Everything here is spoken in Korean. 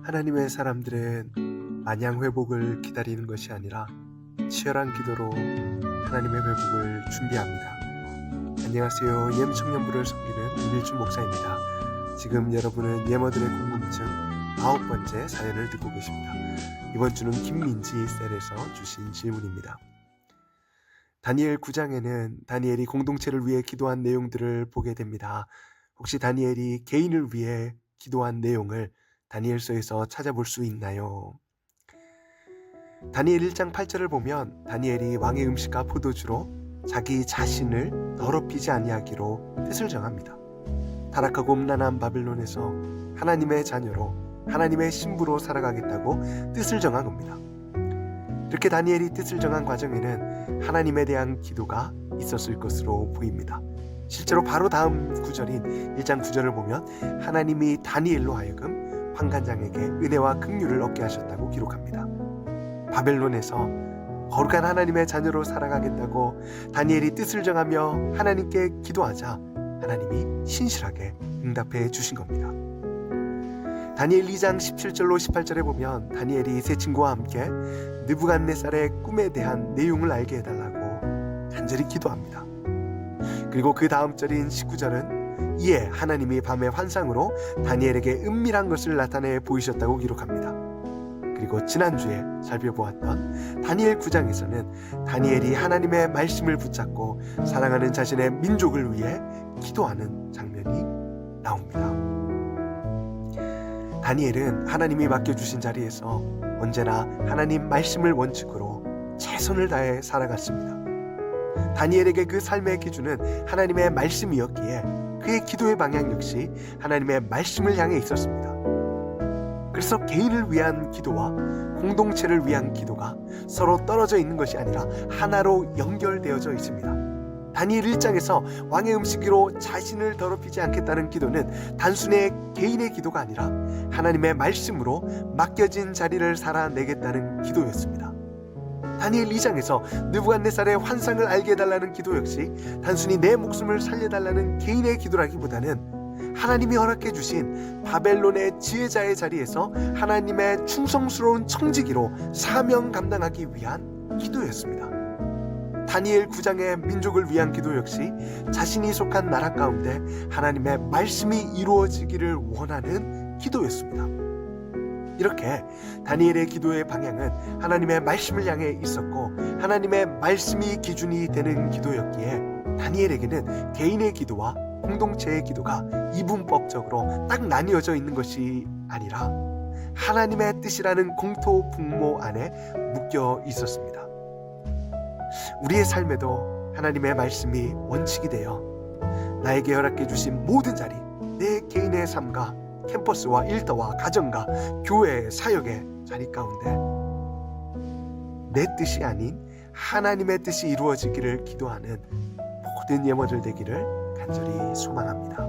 하나님의 사람들은 마냥 회복을 기다리는 것이 아니라 치열한 기도로 하나님의 회복을 준비합니다. 안녕하세요. 예문청년부를 섬기는 이밀준 목사입니다. 지금 여러분은 예머들의 궁금증 9번째 사연을 듣고 계십니다. 이번 주는 김민지 셀에서 주신 질문입니다. 다니엘 9장에는 다니엘이 공동체를 위해 기도한 내용들을 보게 됩니다. 혹시 다니엘이 개인을 위해 기도한 내용을 다니엘서에서 찾아볼 수 있나요? 다니엘 1장 8절을 보면 다니엘이 왕의 음식과 포도주로 자기 자신을 더럽히지 아니하기로 뜻을 정합니다. 타락하고 음란한 바벨론에서 하나님의 자녀로 하나님의 신부로 살아가겠다고 뜻을 정한 겁니다. 이렇게 다니엘이 뜻을 정한 과정에는 하나님에 대한 기도가 있었을 것으로 보입니다. 실제로 바로 다음 구절인 1장 9절을 보면 하나님이 다니엘로 하여금 환관장에게 은혜와 긍휼을 얻게 하셨다고 기록합니다. 바벨론에서 거룩한 하나님의 자녀로 살아가겠다고 다니엘이 뜻을 정하며 하나님께 기도하자 하나님이 신실하게 응답해 주신 겁니다. 다니엘 2장 17절로 18절에 보면 다니엘이 세 친구와 함께 느부갓네살의 꿈에 대한 내용을 알게 해달라고 간절히 기도합니다. 그리고 그 다음 절인 19절은 이에 하나님이 밤의 환상으로 다니엘에게 은밀한 것을 나타내 보이셨다고 기록합니다. 그리고 지난주에 살펴보았던 다니엘 9장에서는 다니엘이 하나님의 말씀을 붙잡고 사랑하는 자신의 민족을 위해 기도하는 장면이 나옵니다. 다니엘은 하나님이 맡겨주신 자리에서 언제나 하나님 말씀을 원칙으로 최선을 다해 살아갔습니다. 다니엘에게 그 삶의 기준은 하나님의 말씀이었기에 그의 기도의 방향 역시 하나님의 말씀을 향해 있었습니다. 그래서 개인을 위한 기도와 공동체를 위한 기도가 서로 떨어져 있는 것이 아니라 하나로 연결되어져 있습니다. 다니엘 1장에서 왕의 음식으로 자신을 더럽히지 않겠다는 기도는 단순히 개인의 기도가 아니라 하나님의 말씀으로 맡겨진 자리를 살아내겠다는 기도였습니다. 다니엘 2장에서 느부갓네살의 환상을 알게 해달라는 기도 역시 단순히 내 목숨을 살려달라는 개인의 기도라기보다는 하나님이 허락해 주신 바벨론의 지혜자의 자리에서 하나님의 충성스러운 청지기로 사명 감당하기 위한 기도였습니다. 다니엘 9장의 민족을 위한 기도 역시 자신이 속한 나라 가운데 하나님의 말씀이 이루어지기를 원하는 기도였습니다. 이렇게 다니엘의 기도의 방향은 하나님의 말씀을 향해 있었고 하나님의 말씀이 기준이 되는 기도였기에 다니엘에게는 개인의 기도와 공동체의 기도가 이분법적으로 딱 나뉘어져 있는 것이 아니라 하나님의 뜻이라는 공토 분모 안에 묶여 있었습니다. 우리의 삶에도 하나님의 말씀이 원칙이 되어 나에게 허락해 주신 모든 자리, 내 개인의 삶과 캠퍼스와 일터와 가정과 교회, 사역의 자리 가운데 내 뜻이 아닌 하나님의 뜻이 이루어지기를 기도하는 모든 예머들 되기를 간절히 소망합니다.